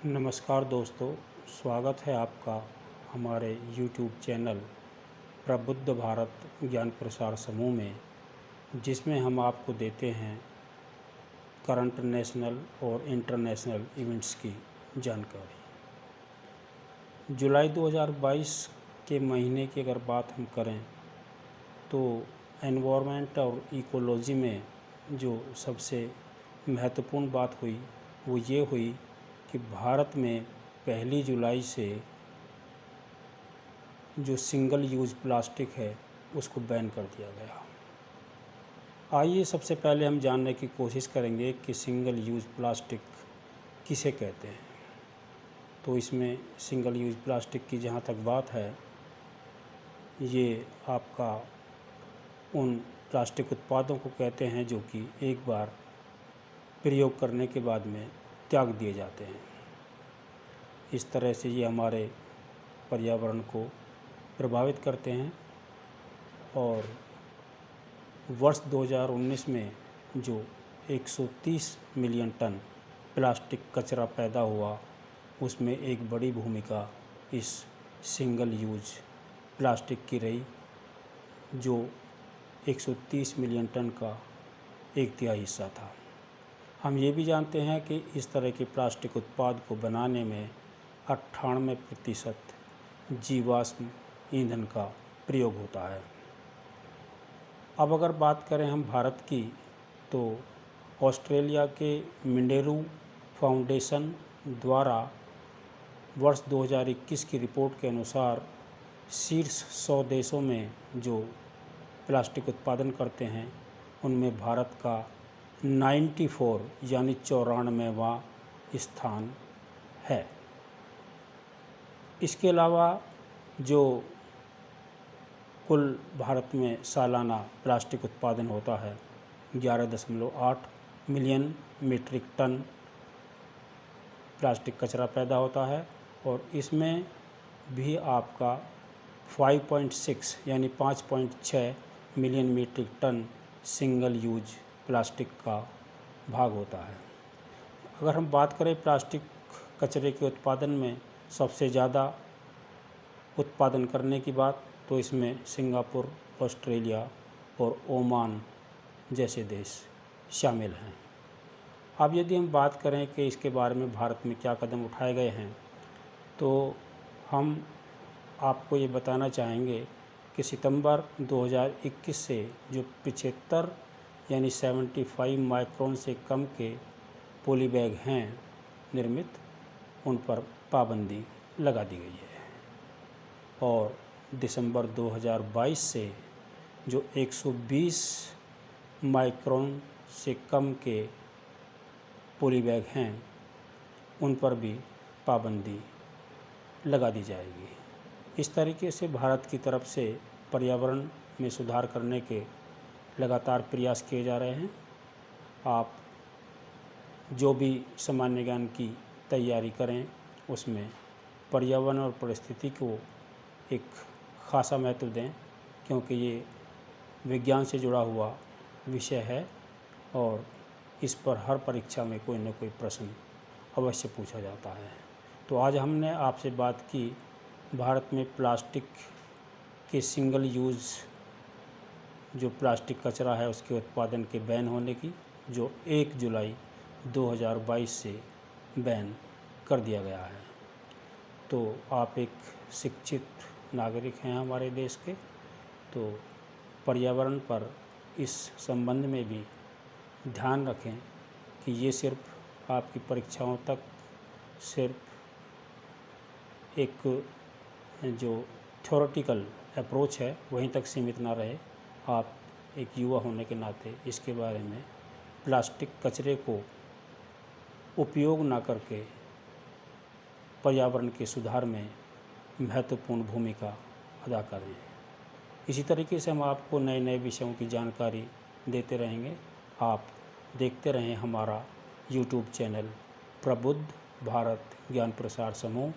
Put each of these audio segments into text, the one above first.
नमस्कार दोस्तों, स्वागत है आपका हमारे YouTube चैनल प्रबुद्ध भारत ज्ञान प्रसार समूह में, जिसमें हम आपको देते हैं करंट नेशनल और इंटरनेशनल इवेंट्स की जानकारी। जुलाई 2022 के महीने की अगर बात हम करें तो एनवायरनमेंट और इकोलॉजी में जो सबसे महत्वपूर्ण बात हुई वो ये हुई कि भारत में 1 जुलाई से जो सिंगल यूज़ प्लास्टिक है उसको बैन कर दिया गया। आइए सबसे पहले हम जानने की कोशिश करेंगे कि सिंगल यूज़ प्लास्टिक किसे कहते हैं। तो इसमें सिंगल यूज़ प्लास्टिक की जहाँ तक बात है, ये आपका उन प्लास्टिक उत्पादों को कहते हैं जो कि एक बार प्रयोग करने के बाद में त्याग दिए जाते हैं। इस तरह से ये हमारे पर्यावरण को प्रभावित करते हैं और वर्ष 2019 में जो 130 मिलियन टन प्लास्टिक कचरा पैदा हुआ, उसमें एक बड़ी भूमिका इस सिंगल यूज प्लास्टिक की रही, जो 130 मिलियन टन का 1/3 हिस्सा था। हम ये भी जानते हैं कि इस तरह के प्लास्टिक उत्पाद को बनाने में 98% जीवाश्म ईंधन का प्रयोग होता है। अब अगर बात करें हम भारत की, तो ऑस्ट्रेलिया के मिंडेरू फाउंडेशन द्वारा वर्ष 2021 की रिपोर्ट के अनुसार शीर्ष 100 देशों में जो प्लास्टिक उत्पादन करते हैं उनमें भारत का 94 यानी 94वां स्थान है। इसके अलावा जो कुल भारत में सालाना प्लास्टिक उत्पादन होता है 11.8 मिलियन मीट्रिक टन प्लास्टिक कचरा पैदा होता है, और इसमें भी आपका 5.6 यानी 5.6 million metric ton single use plastic का भाग होता है। अगर हम बात करें प्लास्टिक कचरे के उत्पादन में सबसे ज़्यादा उत्पादन करने की बात, तो इसमें सिंगापुर, ऑस्ट्रेलिया और ओमान जैसे देश शामिल हैं। अब यदि हम बात करें कि इसके बारे में भारत में क्या कदम उठाए गए हैं, तो हम आपको ये बताना चाहेंगे कि सितंबर 2021 से जो 75 यानी 75 माइक्रोन से कम के पॉली बैग हैं निर्मित, उन पर पाबंदी लगा दी गई है। और दिसंबर 2022 से जो 120 माइक्रोन से कम के पॉली बैग हैं उन पर भी पाबंदी लगा दी जाएगी। इस तरीके से भारत की तरफ से पर्यावरण में सुधार करने के लगातार प्रयास किए जा रहे हैं। आप जो भी सामान्य ज्ञान की तैयारी करें उसमें पर्यावरण और परिस्थिति को एक खासा महत्व दें, क्योंकि ये विज्ञान से जुड़ा हुआ विषय है और इस पर हर परीक्षा में कोई न कोई प्रश्न अवश्य पूछा जाता है। तो आज हमने आपसे बात की भारत में प्लास्टिक के सिंगल यूज़ जो प्लास्टिक कचरा है उसके उत्पादन के बैन होने की, जो 1 जुलाई 2022 से बैन कर दिया गया है। तो आप एक शिक्षित नागरिक हैं हमारे देश के, तो पर्यावरण पर इस संबंध में भी ध्यान रखें कि ये सिर्फ आपकी परीक्षाओं तक सिर्फ एक जो थ्योरेटिकल अप्रोच है वहीं तक सीमित ना रहे। आप एक युवा होने के नाते इसके बारे में प्लास्टिक कचरे को उपयोग ना करके पर्यावरण के सुधार में महत्वपूर्ण भूमिका अदा करें। इसी तरीके से हम आपको नए नए विषयों की जानकारी देते रहेंगे। आप देखते रहें हमारा YouTube चैनल प्रबुद्ध भारत ज्ञान प्रसार समूह,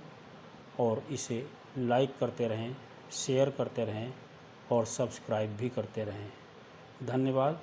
और इसे लाइक करते रहें, शेयर करते रहें और सब्सक्राइब भी करते रहें। धन्यवाद।